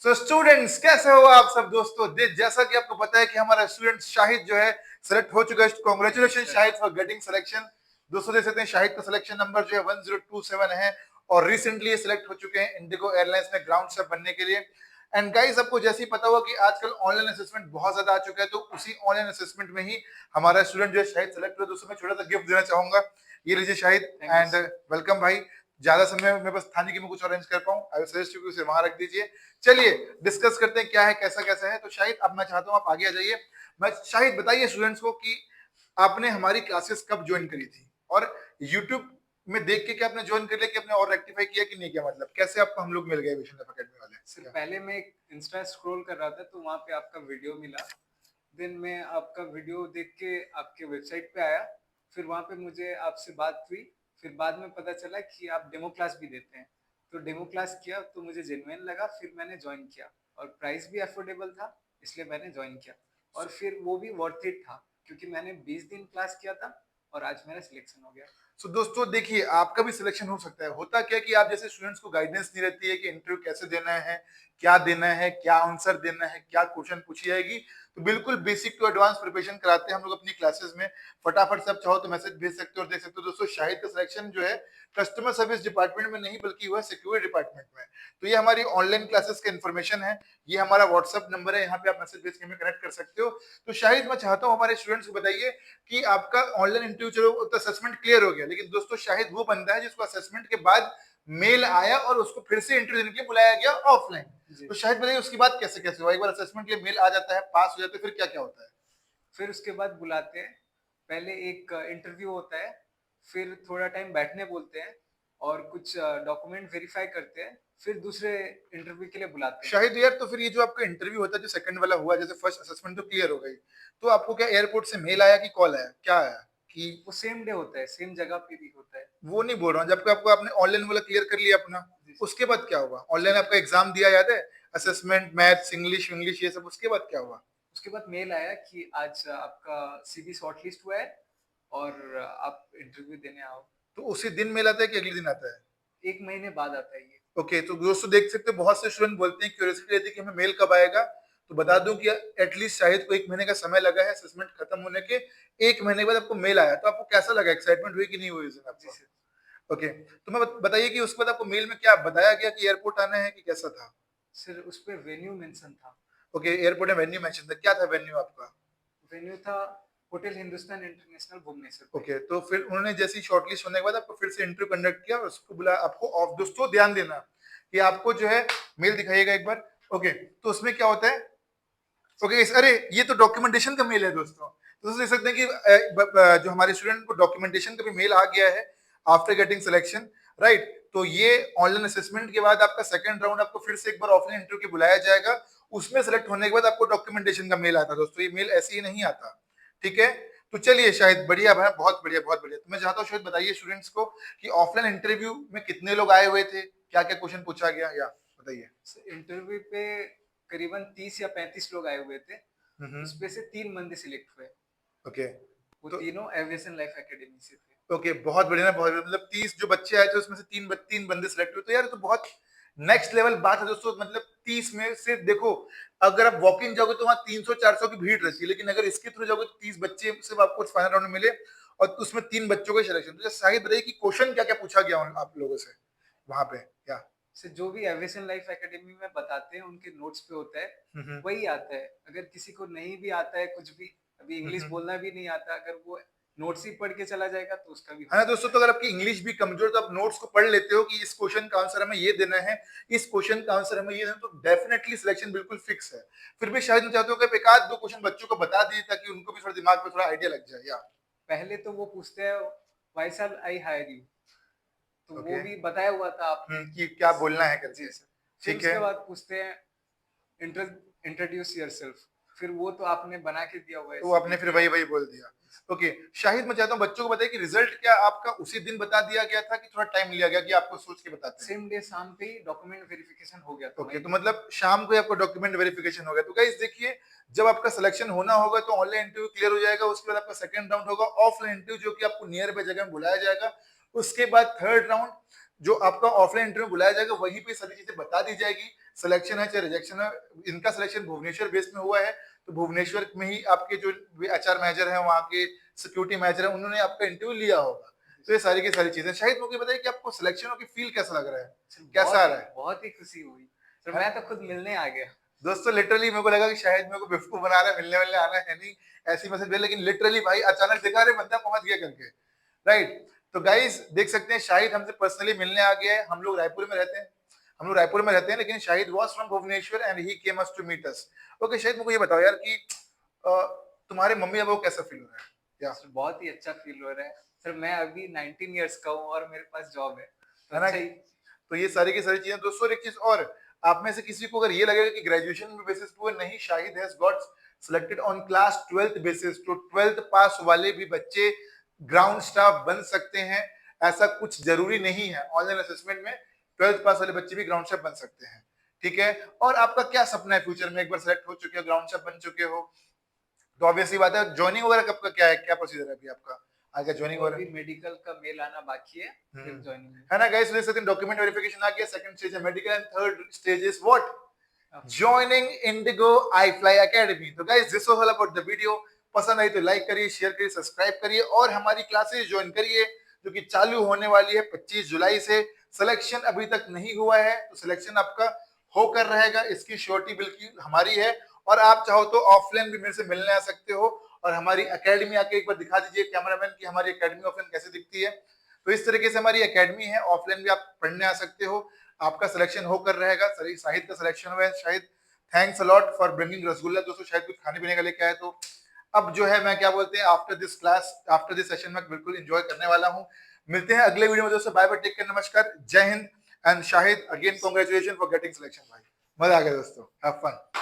So students कैसे हो आप सब दोस्तों। जैसा कि आपको पता है कि हमारा स्टूडेंट शाहिद जो है सिलेक्ट हो चुका है। Congratulation Shahid for getting selection. दोस्तों देख सकते हैं शाहिद का सिलेक्शन नंबर जो है 1027 है और रिसेंटली सिलेक्ट हो चुके हैं इंडिगो एयरलाइंस में ग्राउंड स्टाफ बनने के लिए। एंड गाइस आपको जैसे ही पता होगा कि आजकल ऑनलाइन असेसमेंट बहुत ज्यादा आ चुका है, तो उसी ऑनलाइन असेसमेंट में ही हमारा स्टूडेंट जो है शाहिद सिलेक्ट हुआ। दोस्तों मैं छोटा सा गिफ्ट देना चाहूंगा, ये लीजिए शाहिद एंड वेलकम भाई। ज्यादा समय मेरे पास था नहीं कि मैं कुछ अरेंज कर पाऊं, आई सजेस्ट यू कि उसे वहां रख दीजिए। चलिए डिस्कस करते हैं क्या है कैसा कैसा है। तो शाहिद अब मैं चाहता हूं आप आगे आ जाइए। मैं शाहिद बताइए स्टूडेंट्स को कि आपने हमारी क्लासेस कब ज्वाइन करी थी और यूट्यूब में देख के क्या आपने ज्वाइन कर लिया कि आपने और रेक्टिफाई किया कि नहीं किया, मतलब कैसे आपको हम लोग मिल गए विशन एकेडमी वाले। सर पहले मैं एक इंस्टा स्क्रॉल कर रहा था तो वहाँ पे आपका वीडियो मिला। देन मैं आपका वीडियो देख के आपके वेबसाइट पे आया। फिर वहाँ पे मुझे आपसे बात हुई। फिर बाद में पता चला कि आप डेमो क्लास भी देते हैं। तो डेमो क्लास किया तो मुझे जेन्युइन लगा, फिर मैंने ज्वाइन किया। और प्राइस भी अफोर्डेबल था, इसलिए मैंने ज्वाइन किया। और फिर वो भी वर्थ इट था, क्योंकि मैंने 20 दिन क्लास किया था और आज मेरा सिलेक्शन हो गया। सो दोस्तों देखिए आपका भी सिलेक्शन हो सकता है। होता क्या कि आप जैसे स्टूडेंट्स को गाइडेंस नहीं रहती है कि इंटरव्यू कैसे देना है, क्या देना है, क्या आंसर देना है, क्या क्वेश्चन पूछी जाएगी, तो बिल्कुल बेसिक टू एडवांस प्रिपरेशन कराते हैं हम लोग अपनी क्लासेस में। फटाफट सब चाहो तो मैसेज भेज सकते हो और देख सकते हो। दोस्तों शाहिद का सिलेक्शन जो है कस्टमर सर्विस डिपार्टमेंट में नहीं बल्कि हुआ सिक्योरिटी डिपार्टमेंट में। तो ये हमारी ऑनलाइन क्लासेस का इन्फॉर्मेशन है, ये हमारा व्हाट्सअप नंबर है, यहाँ पे आप मैसेज भेज के हमें कनेक्ट कर सकते हो। तो शाहिद मैं चाहता हूँ हमारे स्टूडेंट्स को बताइए कि आपका ऑनलाइन इंटरव्यू चलो तो असेसमेंट क्लियर हो गया, लेकिन दोस्तों शाहिद वो बंदा है जिसको असेसमेंट के बाद मेल आया और उसको फिर से इंटरव्यू देने के लिए बुलाया गया ऑफलाइन। तो शाहिद बताइए उसके बाद कैसे कैसे हुआ। एक बार असेसमेंट के लिए मेल आ जाता है, पास हो जाते हैं, फिर क्या क्या होता है। फिर उसके बाद बुलाते हैं। पहले एक इंटरव्यू होता है, फिर थोड़ा टाइम बैठने बोलते हैं और कुछ डॉक्यूमेंट वेरीफाई करते हैं, फिर दूसरे इंटरव्यू के लिए बुलाते हैं। शाहिद यार तो फिर ये जो आपका इंटरव्यू होता है जो सेकंड वाला हुआ, जैसे फर्स्ट असेसमेंट तो क्लियर हो गई, तो आपको क्या एयरपोर्ट से मेल आया कि कॉल आया, क्या आया कि वो सेम डे होता है, सेम जगह पे भी होता है। वो नहीं बोल रहा हूँ, जब आपको आपने ऑनलाइन वाला क्लियर कर लिया अपना, उसके बाद क्या हुआ। ऑनलाइन आपका एग्जाम दिया याद है, असेसमेंट मैथ्स इंग्लिश इंग्लिश ये सब, उसके बाद क्या हुआ। उसके बाद मेल आया कि आज आपका सीवी शॉर्टलिस्ट हुआ है और आप इंटरव्यू देने आओ। तो उसी दिन मेल आता है कि अगले दिन आता है। एक महीने बाद आता है ये। ओके तो दोस्तों देख सकते हैं बहुत से स्टूडेंट बोलते हैं, क्यूरियोसिटी रहती है कि हमें मेल कब आएगा। तो बता दूं कि एटलीस्ट शायद को एक महीने का समय लगा है असेसमेंट खत्म होने के। एक महीने के बाद आपको मेल आया, तो आपको कैसा लगा, एक्साइटमेंट हुई कि नहीं हुई उस दिन जी आपको। सर। ओके तो मैं बताइए कि उसके बाद आपको मेल में क्या बताया गया कि एयरपोर्ट आना है कि कैसा था। सर उस पर वेन्यू मेंशन था। ओके एयरपोर्ट में वेन्यू मेंशन था, क्या था वेन्यू आपका। वेन्यू था होटल हिंदुस्तान इंटरनेशनल भुवनेश्वर पे। ओके तो फिर उन्होंने जैसे ही शॉर्टलिस्ट होने के बाद आपको फिर से इंटरव्यू कंडक्ट किया और उसको बुला आपको ऑफ। दोस्तों ध्यान देना कि आपको जो है मेल दिखाइएगा एक बार। ओके तो उसमें क्या होता है। ओके अरे ये तो डॉक्यूमेंटेशन का मेल है दोस्तों। तो दोस्तों देख सकते हैं कि जो हमारे स्टूडेंट को डॉक्यूमेंटेशन का भी मेल आ गया है आफ्टर गेटिंग सिलेक्शन, राइट। तो ये ऑनलाइन असेसमेंट के बाद आपका सेकंड राउंड आपको फिर से एक बार ऑफलाइन इंटरव्यू के बुलाया जाएगा। उसमें सेलेक्ट होने के बाद आपको डॉक्यूमेंटेशन का मेल आता है। दोस्तों ये मेल ऐसे ही नहीं आता, ठीक है। तो चलिए शायद बढ़िया है, बहुत बढ़िया बहुत बढ़िया। तो मैं चाहता हूँ शायद बताइए स्टूडेंट्स को कि ऑफलाइन इंटरव्यू में कितने लोग आए हुए थे, क्या क्या क्वेश्चन पूछा गया, या बताइए। इंटरव्यू पे करीबन 30 या 35 लोग आए हुए थे। उसमें से 3 बंदे सिलेक्ट हुए। ओके वो तो तीनों एविएशन लाइफ एकेडमी से थे। ओके बहुत बढ़िया ना, बहुत बढ़िया। मतलब 30 जो बच्चे आए थे उसमें से तीन बंदे सिलेक्ट हुए, तो यार तो बहुत नेक्स्ट लेवल बात है दोस्तों। मतलब 30 में से देखो, अगर आप वॉक इन जाओगे तो वहां 300-400 की भीड़ रहती है, लेकिन अगर इसके थ्रू जाओगे तो 30 बच्चे सिर्फ आपको फाइनल राउंड में मिले और उसमें 3 बच्चों का सिलेक्शन। तो शाहिद बताइए कि क्वेश्चन क्या क्या पूछा गया आप लोगों से वहां पे क्या। से जो भी एविएशन लाइफ एकेडमी में बताते हैं उनके नोट्स पे होता है, वही आता है। अगर किसी को नहीं भी आता है कुछ भी, अभी इंग्लिश बोलना भी नहीं आता, अगर वो नोट्स ही पढ़ के चला जाएगा तो उसका भी हो हाँ सकता दोस्तों, है। तो अगर आपकी इंग्लिश भी कमजोर तो आप नोट्स को पढ़ लेते हो कि इस क्वेश्चन का आंसर हमें ये देना है, इस क्वेश्चन का आंसर हमें ये देना, तो डेफिनेटली सिलेक्शन बिल्कुल फिक्स है। फिर भी शायद मैं चाहता हूँ कि एक आध दो क्वेश्चन बच्चों को बता दिए ताकि उनको भी थोड़ा दिमाग पे थोड़ा आइडिया लग जाए। या पहले तो वो पूछते हैं why shall I hire you, तो वो ओके भी बताया हुआ था आपने। कि क्या बोलना है जी करके, सर। फिर ठीक है। उसके बाद पूछते हैं इंट्रोड्यूस योरसेल्फ, फिर वो तो आपने बना के दिया हुआ है तो आपने सीवी फिर पे। वही वही बोल दिया। ओके शाहिद मैं चाहता हूँ बच्चों को बताइए कि रिजल्ट क्या आपका उसी दिन बता दिया गया था कि थोड़ा टाइम लिया गया कि आपको सोच के बताते हैं। सेम डे शाम पे ही डॉक्यूमेंट वेरिफिकेशन हो गया था ओके वहीं तो पे। मतलब शाम को ही आपको डॉक्यूमेंट वेरिफिकेशन हो गया। तो गाइस देखिए, जब आपका सिलेक्शन होना होगा तो ऑनलाइन इंटरव्यू क्लियर हो जाएगा, उसके बाद आपका सेकंड राउंड होगा ऑफलाइन इंटरव्यू जो कि आपको नियर बाय जगह में बुलाया जाएगा। उसके बाद थर्ड राउंड जो आपका ऑफलाइन इंटरव्यू बुलाया जाएगा वहीं पे सारी चीजें बता दी जाएगी, सिलेक्शन है चाहे रिजेक्शन है। इनका सिलेक्शन भुवनेश्वर बेस में हुआ है, तो भुवनेश्वर में ही आपके जो एचआर मैनेजर है, वहाँ के सिक्योरिटी मैनेजर है, उन्होंने आपका इंटरव्यू लिया होगा। तो ये सारी की सारी चीजें। शाहिद मुझे बताइए कि आपको सिलेक्शनों की फील कैसा लग रहा है, कैसा आ रहा है? बहुत ही खुशी हुई सर, मैं तो खुद मिलने आ गया। दोस्तों लिटरली मेरे को लगा कि शायद मेरे को बेवकूफ बना रहा है, मिलने वाले आना है नहीं, ऐसी मैसेज भेज, लेकिन लिटरली भाई अचानक दिखा रहे बंदा पहुंच गया करके, राइट। तो गाइस देख सकते हैं शाहिद हमसे पर्सनली मिलने आ गया है। हम लोग रायपुर में रहते हैं, लेकिन Shahid was from Bhubaneswar and he came us to meet us. Okay Shahid, मुझे ये बताओ यार कि तुम्हारे मम्मी पापा को कैसा फील हो रहा है? या सर बहुत ही अच्छा फील हो रहा है सर, मैं अभी 19 इयर्स का हूँ और मेरे पास जॉब है, तो है ना? अच्छा ही। तो ये सारी की सारी चीजें। दोस्तों एक चीज और, आप में से किसी को अगर ये लगेगा कि ग्रेजुएशन बेसिस पे नहीं, Shahid has got selected on class 12th basis, तो 12th पास वाले भी बच्चे ग्राउंड स्टाफ बन सकते हैं। ऐसा कुछ जरूरी नहीं है, ऑनलाइन असेसमेंट में 12th पास वाले बच्चे भी ग्राउंड स्टाफ बन सकते हैं, ठीक है। और आपका क्या सपना है फ्यूचर में? एक बार सेलेक्ट हो चुके हो, ग्राउंड स्टाफ बन चुके हो, तो ऑब्वियसली बात है ज्वाइनिंग वगैरह कब का क्या है, क्या प्रोसीजर है अभी आपका आगे ज्वाइनिंग तो वगैरह? अभी मेडिकल का मेल आना बाकी है, फिर ज्वाइनिंग है ना गाइस? देख सकते हैं डॉक्यूमेंट वेरिफिकेशन आ गया, सेकंड स्टेज है medical and third stage is what? Joining Indigo iFly Academy। तो guys this was all about the video. पसंद आई तो लाइक करिए, शेयर करिए, सब्सक्राइब करिए और हमारी क्लासेस ज्वाइन करिए जो कि चालू होने वाली है 25 जुलाई से। सिलेक्शन अभी तक नहीं हुआ है, तो सिलेक्शन आपका होकर रहेगा, इसकी श्योरिटी बिल्कुल हमारी है। और आप चाहो तो ऑफलाइन भी मेरे से मिलने आ सकते हो और हमारी एकेडमी आके एक बार दिखा दीजिए कैमरामैन की हमारी एकेडमी ऑफलाइन कैसे दिखती है। तो इस तरीके से हमारी एकेडमी है, ऑफलाइन भी आप पढ़ने आ सकते हो, आपका सिलेक्शन होकर रहेगा। शाहिद का सिलेक्शन हुआ है। Shahid thanks a lot for bringing rasgulla. दोस्तों शायद कुछ खाने पीने का लेके आए, तो अब जो है मैं क्या बोलते हैं, after this class, after this session में बिल्कुल एंजॉय करने वाला हूं। मिलते हैं अगले वीडियो में दोस्तों। बाय बाय, टेक केयर, नमस्कार, जय Hind. And Shahid again congratulation for getting selection भाई, मजा आ गया दोस्तों, हैव फन।